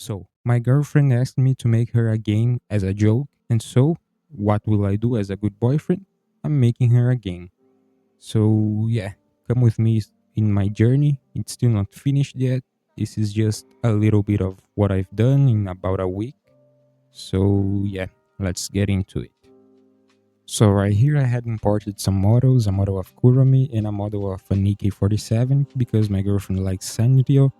So, my girlfriend asked me to make her a game as a joke, and so, what will I do as a good boyfriend? I'm making her a game. So, yeah, come with me in my journey. It's still not finished yet. This is just a little bit of what I've done in about a week. So, yeah, let's get into it. So, right here, I had imported some models, a model of Kurami and a model of an AK-47 because my girlfriend likes Sanrio,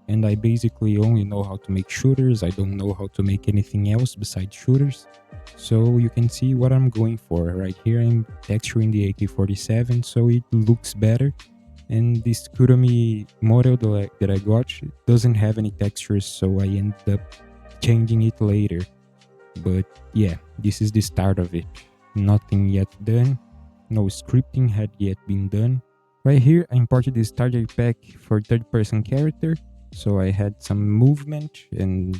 and I basically only know how to make shooters. I don't know how to make anything else besides shooters. So you can see what I'm going for. Right here I'm texturing the AK-47 so it looks better. And this Kurami model that I got doesn't have any textures, so I end up changing it later. But yeah, this is the start of it. Nothing yet done. No scripting had yet been done. Right here, I imported the starter pack for third-person character, so I had some movement and,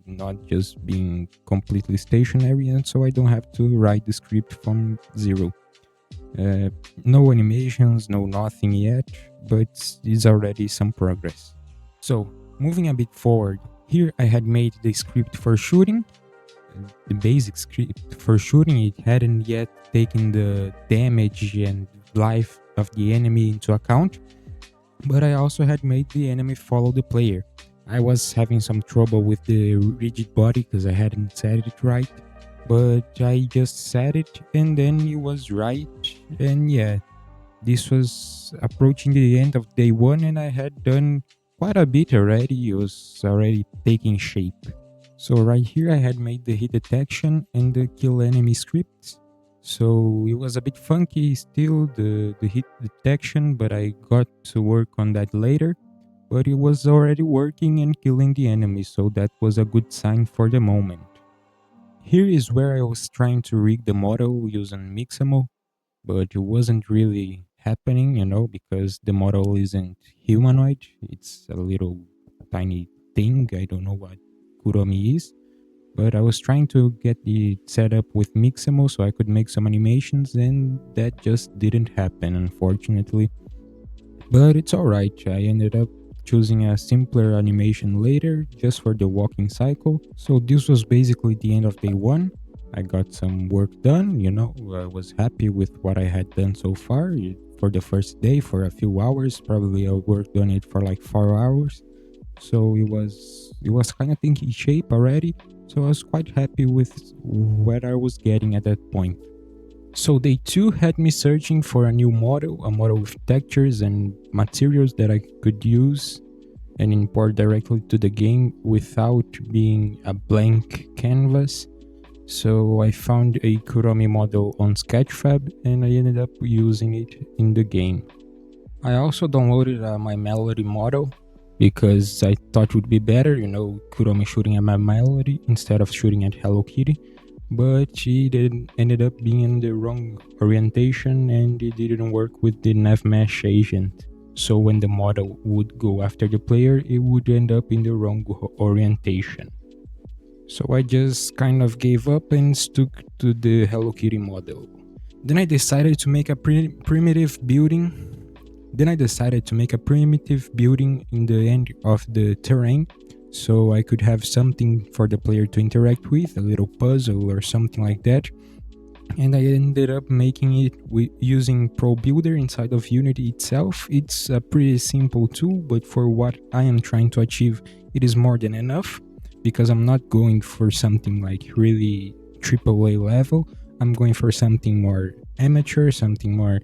not just being completely stationary, and so I don't have to write the script from zero. No animations, no nothing yet, but it's already some progress. So, moving a bit forward, here I had made the script for shooting. The basic script for shooting, it hadn't yet taken the damage and life of the enemy into account, but I also had made the enemy follow the player. I was having some trouble with the rigid body because I hadn't set it right, but I just set it and then it was right. And yeah, this was approaching the end of day one and I had done quite a bit already. It was already taking shape. So right here I had made the hit detection and the kill enemy scripts. So it was a bit funky still, the hit detection, but I got to work on that later. But it was already working and killing the enemy, so that was a good sign for the moment. Here is where I was trying to rig the model using Mixamo, but it wasn't really happening, because the model isn't humanoid. It's a little tiny thing. I don't know what Kuromi is, but I was trying to get the setup with Mixamo so I could make some animations, and that just didn't happen, unfortunately. But it's alright, I ended up choosing a simpler animation later just for the walking cycle. So this was basically the end of day one. I got some work done, I was happy with what I had done so far. For the first day, for a few hours, probably I worked on it for like 4 hours. So it was kind of taking shape already. So I was quite happy with what I was getting at that point. So day two had me searching for a new model, a model with textures and materials that I could use and import directly to the game without being a blank canvas. So I found a Kuromi model on Sketchfab and I ended up using it in the game. I also downloaded my Melody model because I thought it would be better, Kuromi shooting at my Melody instead of shooting at Hello Kitty. But she ended up being in the wrong orientation and it didn't work with the nav mesh agent. So when the model would go after the player, it would end up in the wrong orientation. So I just kind of gave up and stuck to the Hello Kitty model. Then I decided to make a primitive building. In the end of the terrain, so I could have something for the player to interact with, a little puzzle or something like that. And I ended up making it using Pro Builder inside of Unity itself. It's a pretty simple tool, but for what I am trying to achieve, it is more than enough, because I'm not going for something like really AAA level. I'm going for something more amateur, something more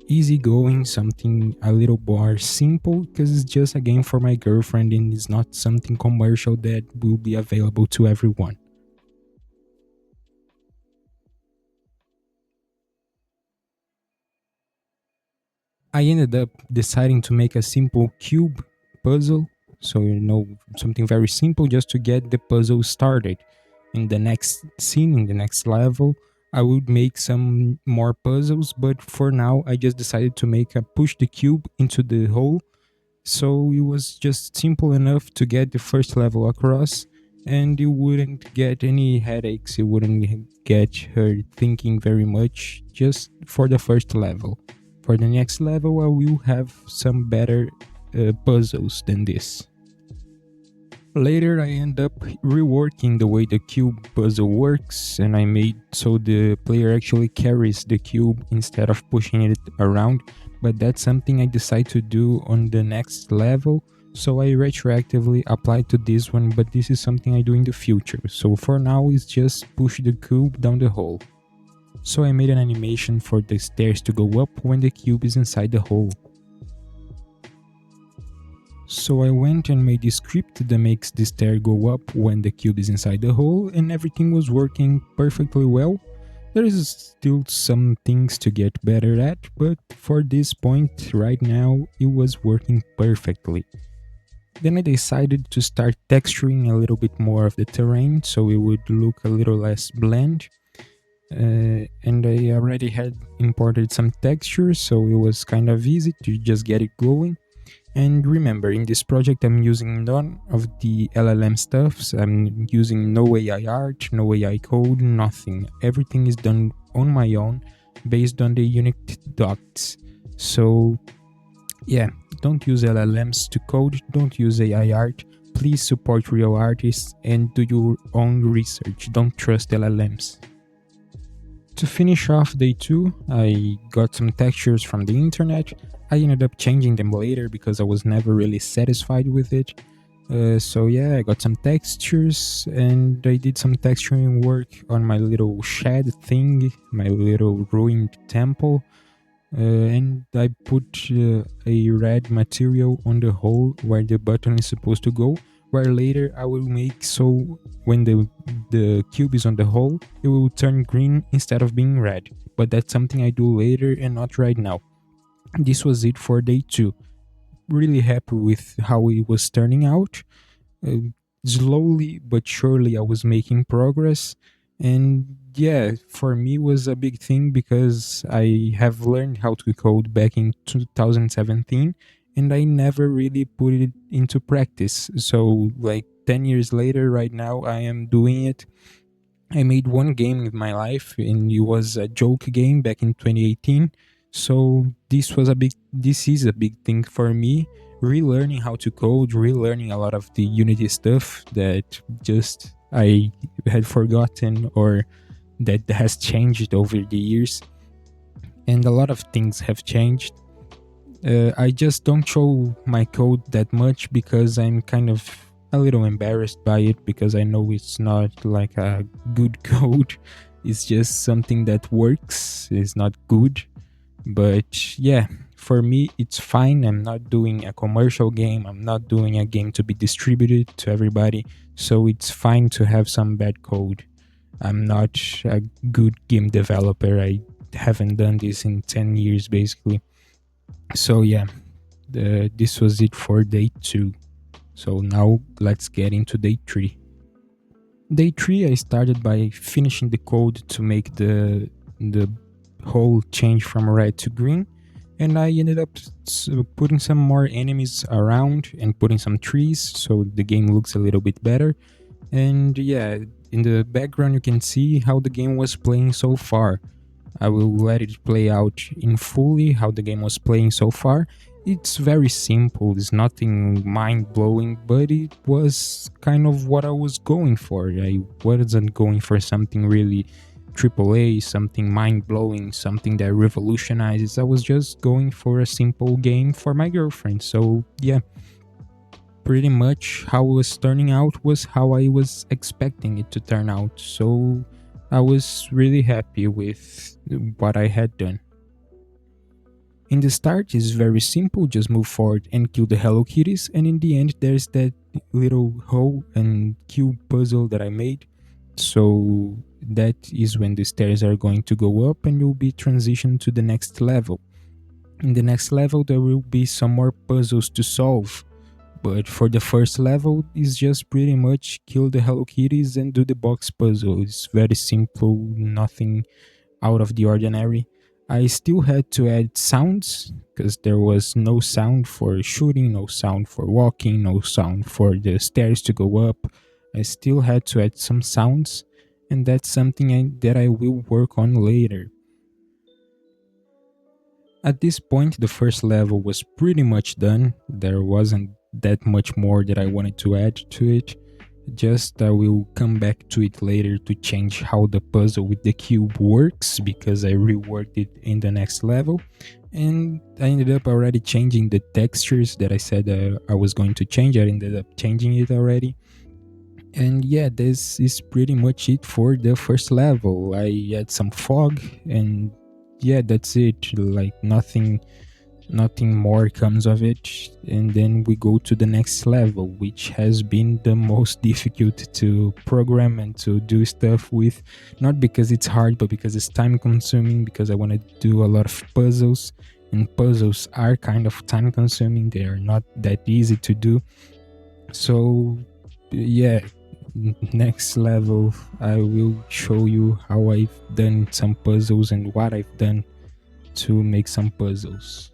easygoing, something a little more simple, because it's just a game for my girlfriend and it's not something commercial that will be available to everyone. I ended up deciding to make a simple cube puzzle, so something very simple just to get the puzzle started. In the next scene, in the next level, I would make some more puzzles, but for now I just decided to push the cube into the hole. So it was just simple enough to get the first level across, and you wouldn't get any headaches, you wouldn't get her thinking very much just for the first level. For the next level, I will have some better puzzles than this. Later, I end up reworking the way the cube puzzle works, and I made so the player actually carries the cube instead of pushing it around. But that's something I decide to do on the next level, so I retroactively apply to this one, but this is something I do in the future. So for now, it's just push the cube down the hole. So I made an animation for the stairs to go up when the cube is inside the hole. So I went and made the script that makes the stair go up when the cube is inside the hole, and everything was working perfectly well. There is still some things to get better at, but for this point right now it was working perfectly. Then I decided to start texturing a little bit more of the terrain so it would look a little less bland. And I already had imported some textures, so it was kind of easy to just get it going. And remember, in this project, I'm using none of the LLM stuffs. I'm using no AI art, no AI code, nothing. Everything is done on my own based on the unit docs. So, yeah, don't use LLMs to code, don't use AI art. Please support real artists and do your own research. Don't trust LLMs. To finish off day 2, I got some textures from the internet. I ended up changing them later because I was never really satisfied with it. So yeah, I got some textures and I did some texturing work on my little shed thing, my little ruined temple. And I put a red material on the hole where the button is supposed to go, where later I will make so when the cube is on the hole, it will turn green instead of being red. But that's something I do later and not right now. This was it for day 2. Really happy with how it was turning out. Uh, Slowly but surely I was making progress, and yeah, for me was a big thing because I have learned how to code back in 2017 and I never really put it into practice. So like 10 years later right now I am doing it. I made one game in my life and it was a joke game back in 2018. So this is a big thing for me, relearning how to code, relearning a lot of the Unity stuff that just I had forgotten or that has changed over the years. And a lot of things have changed. I just don't show my code that much because I'm kind of a little embarrassed by it because I know it's not like a good code. It's just something that works. It's not good. But yeah, for me, it's fine. I'm not doing a commercial game. I'm not doing a game to be distributed to everybody. So it's fine to have some bad code. I'm not a good game developer. I haven't done this in 10 years basically. So yeah, this was it for day 2. So now let's get into day 3. Day 3 I started by finishing the code to make the whole change from red to green, and I ended up putting some more enemies around and putting some trees so the game looks a little bit better. And yeah, in the background you can see how the game was playing so far. I will let it play out in fully how the game was playing so far. It's very simple, it's nothing mind-blowing, but it was kind of what I was going for. I wasn't going for something really AAA, something mind-blowing, something that revolutionizes. I was just going for a simple game for my girlfriend. So yeah, pretty much how it was turning out was how I was expecting it to turn out. So I was really happy with what I had done. In the start, it's very simple, just move forward and kill the Hello Kitties, and in the end, there's that little hole and cube puzzle that I made. So that is when the stairs are going to go up and you'll be transitioned to the next level. In the next level, there will be some more puzzles to solve. But for the first level, it's just pretty much kill the Hello Kitties and do the box puzzle. It's very simple, nothing out of the ordinary. I still had to add sounds because there was no sound for shooting, no sound for walking, no sound for the stairs to go up. I still had to add some sounds, and that's something that I will work on later. At this point, the first level was pretty much done. There wasn't that much more that I wanted to add to it. Just I will come back to it later to change how the puzzle with the cube works, because I reworked it in the next level. And I ended up already changing the textures that I said I was going to change. I ended up changing it already. And yeah, this is pretty much it for the first level. I add some fog, and yeah, that's it. Like nothing more comes of it. And then we go to the next level, which has been the most difficult to program and to do stuff with, not because it's hard, but because it's time consuming, because I want to do a lot of puzzles, and puzzles are kind of time consuming. They are not that easy to do. So yeah, next level I will show you how I've done some puzzles and what I've done to make some puzzles.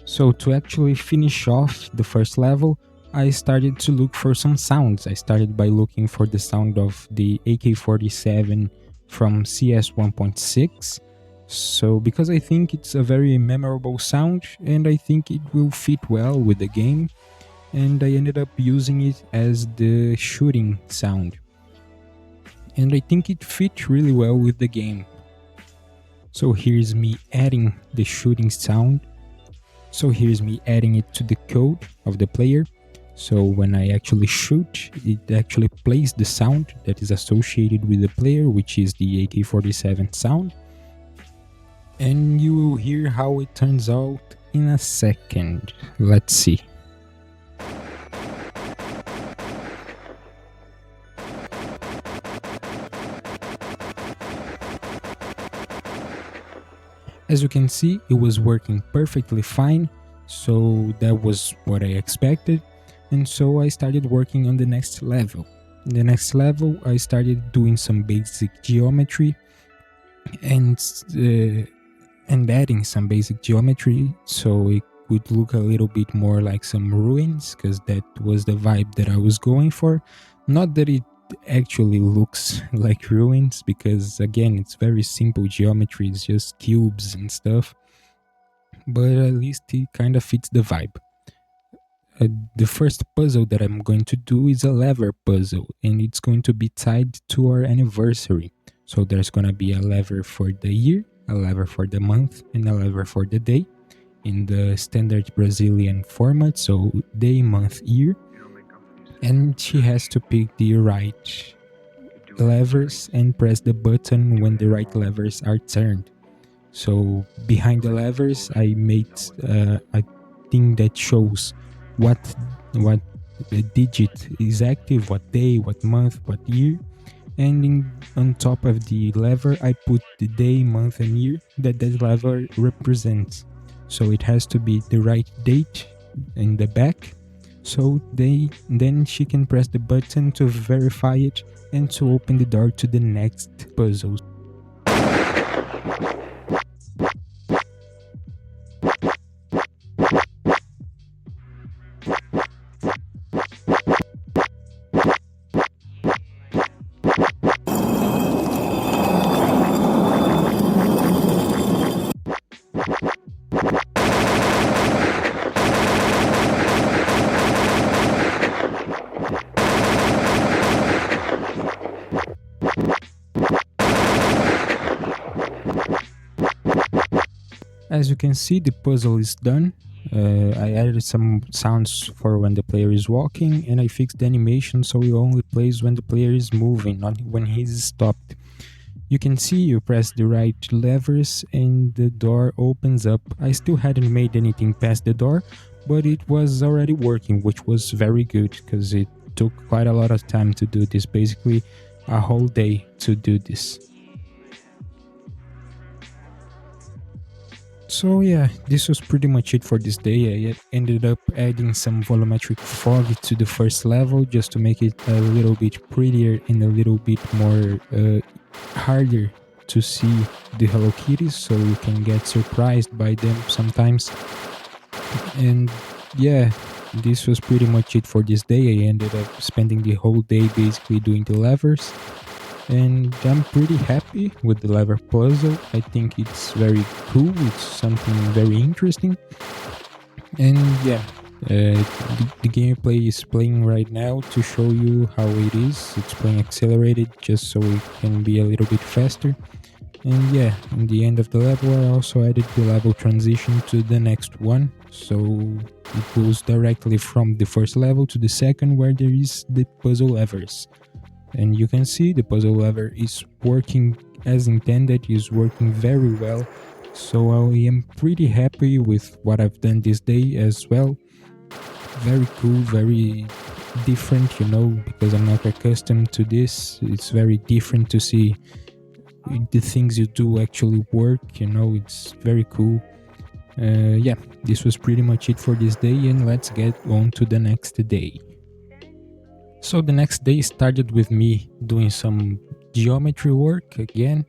So to actually finish off the first level, I started to look for some sounds. I started by looking for the sound of the AK-47 from CS 1.6. So because I think it's a very memorable sound and I think it will fit well with the game, and I ended up using it as the shooting sound. And I think it fit really well with the game. So here's me adding the shooting sound. So here's me adding it to the code of the player. So when I actually shoot, it actually plays the sound that is associated with the player, which is the AK-47 sound. And you will hear how it turns out in a second. Let's see. As you can see, it was working perfectly fine, so that was what I expected, and so I started working on the next level. In the next level, I started doing some basic geometry and adding some basic geometry so it would look a little bit more like some ruins, because that was the vibe that I was going for. Not that it actually looks like ruins, because again, it's very simple geometry, it's just cubes and stuff, but at least it kind of fits the vibe. The first puzzle that I'm going to do is a lever puzzle, and it's going to be tied to our anniversary. So there's going to be a lever for the year, a lever for the month, and a lever for the day in the standard Brazilian format, so day, month, year. And she has to pick the right levers and press the button when the right levers are turned. So behind the levers, I made a thing that shows what digit is active, what day, what month, what year. And on top of the lever, I put the day, month, and year that lever represents. So it has to be the right date in the back. So then she can press the button to verify it and to open the door to the next puzzle. As you can see, the puzzle is done. I added some sounds for when the player is walking, and I fixed the animation so it only plays when the player is moving, not when he's stopped. You can see you press the right levers and the door opens up. I still hadn't made anything past the door, but it was already working, which was very good because it took quite a lot of time to do this, basically a whole day to do this. So yeah, this was pretty much it for this day. I ended up adding some volumetric fog to the first level just to make it a little bit prettier and a little bit more harder to see the Hello Kitties, so you can get surprised by them sometimes. And yeah, this was pretty much it for this day. I ended up spending the whole day basically doing the levers, and I'm pretty happy with the lever puzzle. I think it's very cool, it's something very interesting. And yeah, The gameplay is playing right now to show you how it is. It's playing accelerated just so it can be a little bit faster. And yeah, in the end of the level, I also added the level transition to the next one. So it goes directly from the first level to the second, where there is the puzzle levers. And you can see the puzzle lever is working as intended, is working very well. So I am pretty happy with what I've done this day as well. Very cool, very different, because I'm not accustomed to this. It's very different to see the things you do actually work. It's very cool. Yeah, this was pretty much it for this day, and let's get on to the next day. So the next day started with me doing some geometry work again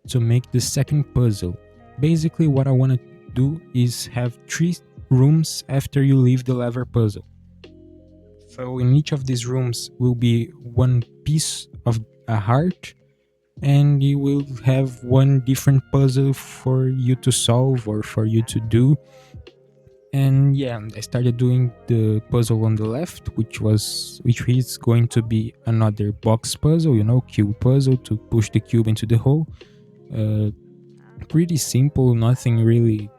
to make the second puzzle. Basically, what I want to do is have 3 rooms after you leave the lever puzzle. So in each of these rooms will be one piece of a heart, and you will have one different puzzle for you to solve or for you to do. And yeah, I started doing the puzzle on the left, which is going to be another box puzzle, cube puzzle to push the cube into the hole. Pretty simple, nothing really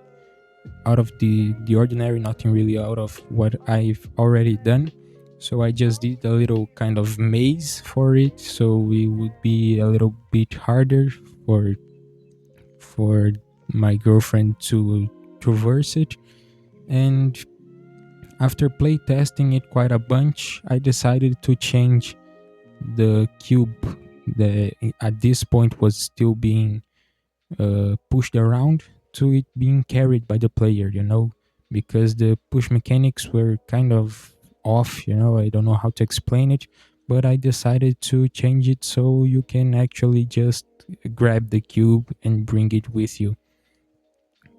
out of the ordinary, nothing really out of what I've already done. So I just did a little kind of maze for it, so it would be a little bit harder for my girlfriend to traverse it. And after play testing it quite a bunch, I decided to change the cube that at this point was still being pushed around to it being carried by the player, because the push mechanics were kind of off. I don't know how to explain it, but I decided to change it so you can actually just grab the cube and bring it with you.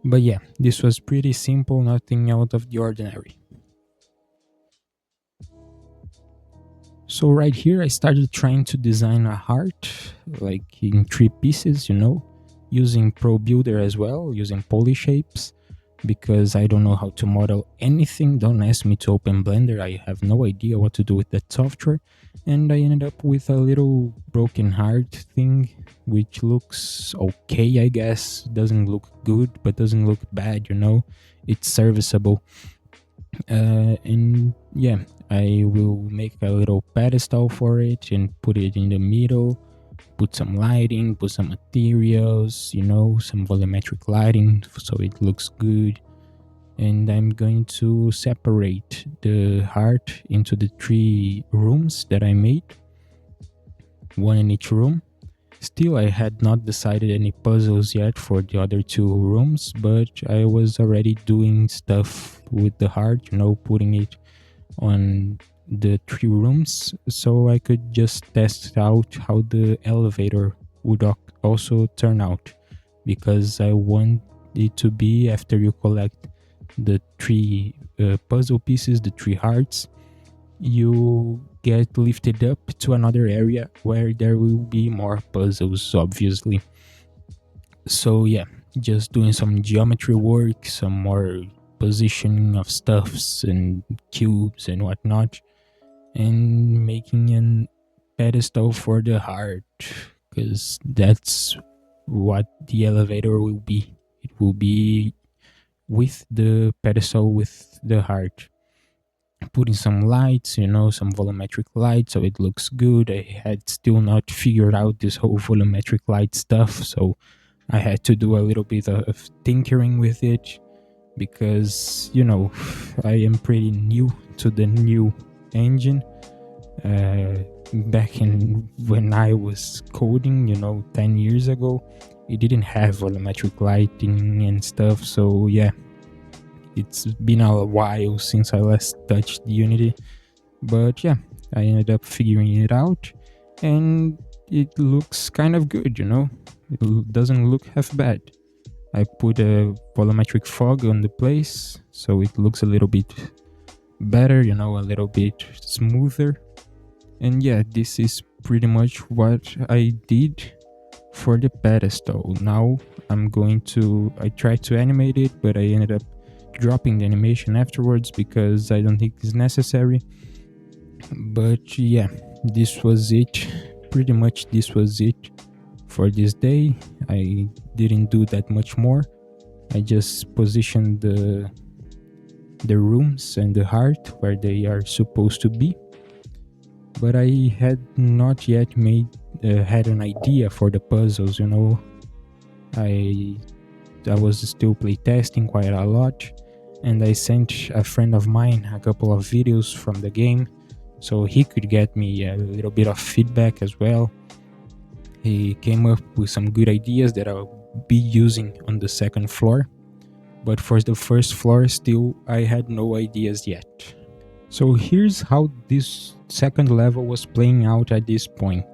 But yeah, this was pretty simple, nothing out of the ordinary. So right here I started trying to design a heart, like in 3 pieces, using Pro Builder as well, using poly shapes, because I don't know how to model anything. Don't ask me to open Blender, I have no idea what to do with that software. And I ended up with a little broken heart thing, which looks okay, I guess. Doesn't look good, but doesn't look bad, it's serviceable. And yeah, I will make a little pedestal for it and put it in the middle, put some lighting, put some materials, some volumetric lighting so it looks good. And I'm going to separate the heart into the 3 rooms that I made, one in each room. Still, I had not decided any puzzles yet for the other 2 rooms, but I was already doing stuff with the heart, putting it on the 3 rooms so I could just test out how the elevator would also turn out, because I want it to be, after you collect the 3 puzzle pieces, the 3 hearts, you get lifted up to another area where there will be more puzzles, obviously. So yeah, just doing some geometry work, some more positioning of stuffs and cubes and whatnot, and making a pedestal for the heart, because that's what the elevator will be. It will be with the pedestal with the heart. Putting some lights, some volumetric lights so it looks good. I had still not figured out this whole volumetric light stuff, so I had to do a little bit of tinkering with it, because I am pretty new to the new engine. Back in when I was coding, 10 years ago, it didn't have volumetric lighting and stuff. So yeah, it's been a while since I last touched Unity, but yeah, I ended up figuring it out, and it looks kind of good. It doesn't look half bad. I put a volumetric fog on the place, so it looks a little bit better, a little bit smoother. And yeah, this is pretty much what I did for the pedestal. Now I tried to animate it, but I ended up dropping the animation afterwards because I don't think it's necessary. But yeah, this was it. Pretty much this was it for this day. I didn't do that much more. I just positioned the rooms and the heart where they are supposed to be. But I had not yet had an idea for the puzzles, you know. I was still playtesting quite a lot, and I sent a friend of mine a couple of videos from the game so he could get me a little bit of feedback as well. He came up with some good ideas that I'll be using on the second floor, but for the first floor still I had no ideas yet. So here's how this second level was playing out at this point.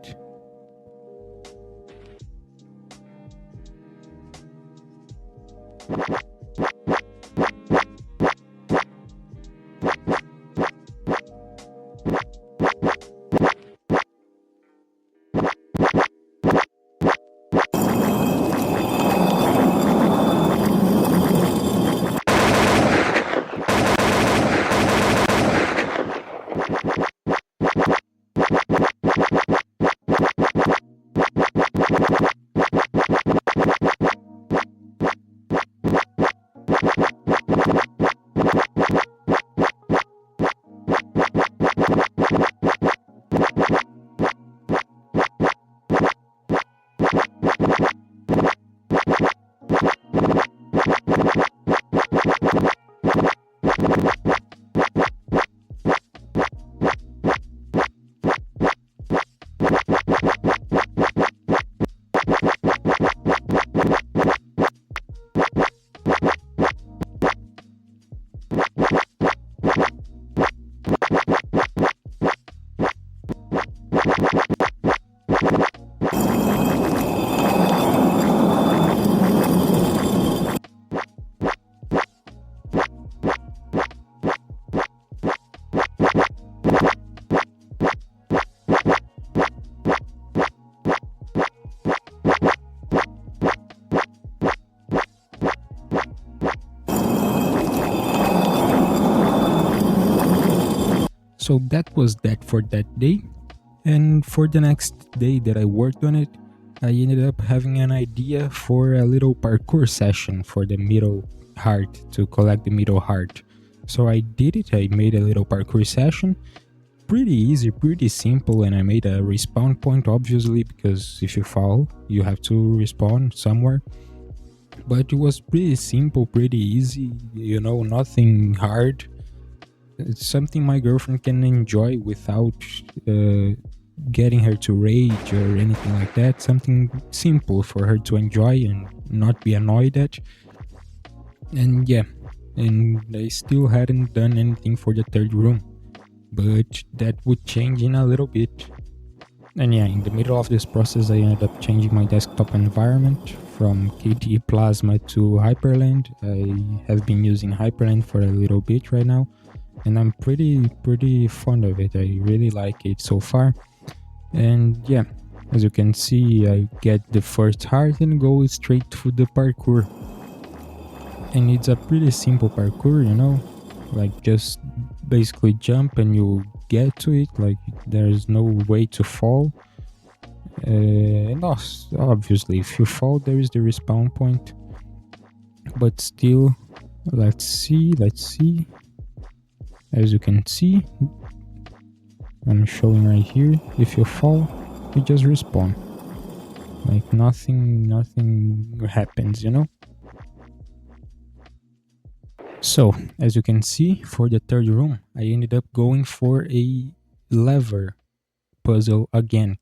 So that was that for that day. And for the next day that I worked on it, I ended up having an idea for a little parkour session for the middle heart, to collect the middle heart. So I did it, I made a little parkour session. Pretty easy, pretty simple, and I made a respawn point, obviously, because if you fall, you have to respawn somewhere. But it was pretty simple, pretty easy, you know, nothing hard. It's something my girlfriend can enjoy without getting her to rage or anything like that. Something simple for her to enjoy and not be annoyed at. And yeah, and I still hadn't done anything for the third room, but that would change in a little bit. And yeah, in the middle of this process I ended up changing my desktop environment from KTE Plasma to Hyperland. I have been using Hyperland for a little bit right now, and I'm pretty fond of it. I really like it so far. And yeah, as you can see, I get the first heart and go straight to the parkour. And it's a pretty simple parkour, you know, like just basically jump and you get to it, like there's no way to fall. And obviously if you fall there is the respawn point, but still, let's see, as you can see, I'm showing right here, if you fall you just respawn, like nothing happens, you know. So as you can see, for the third room I ended up going for a lever puzzle again,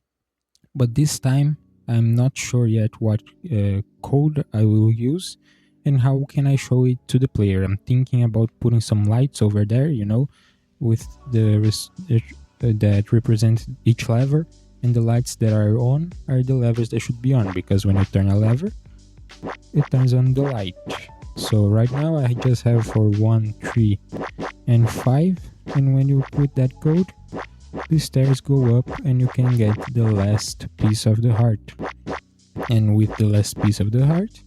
but this time I'm not sure yet what code I will use and how can I show it to the player. I'm thinking about putting some lights over there, you know, with that represent each lever, and the lights that are on are the levers that should be on, because when you turn a lever it turns on the light. So right now I just have for 1, 3 and 5, and when you put that code the stairs go up and you can get the last piece of the heart. And with the last piece of the heart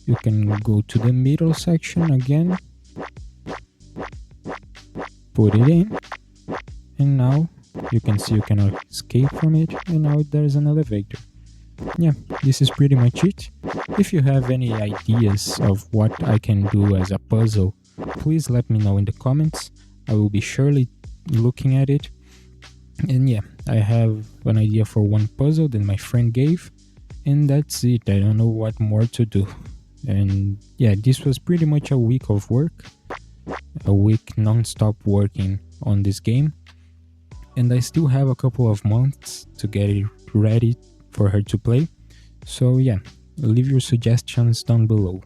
you can go to the middle section again put it in, and now you can see you cannot escape from it, and now there's an elevator. Yeah, this is pretty much it. If you have any ideas of what I can do as a puzzle, please let me know in the comments. I will be surely looking at it. And yeah, I have an idea for one puzzle that my friend gave, and that's it. I don't know what more to do. And yeah, this was pretty much a week of work, a week non-stop working on this game, and I still have a couple of months to get it ready for her to play. So yeah, leave your suggestions down below.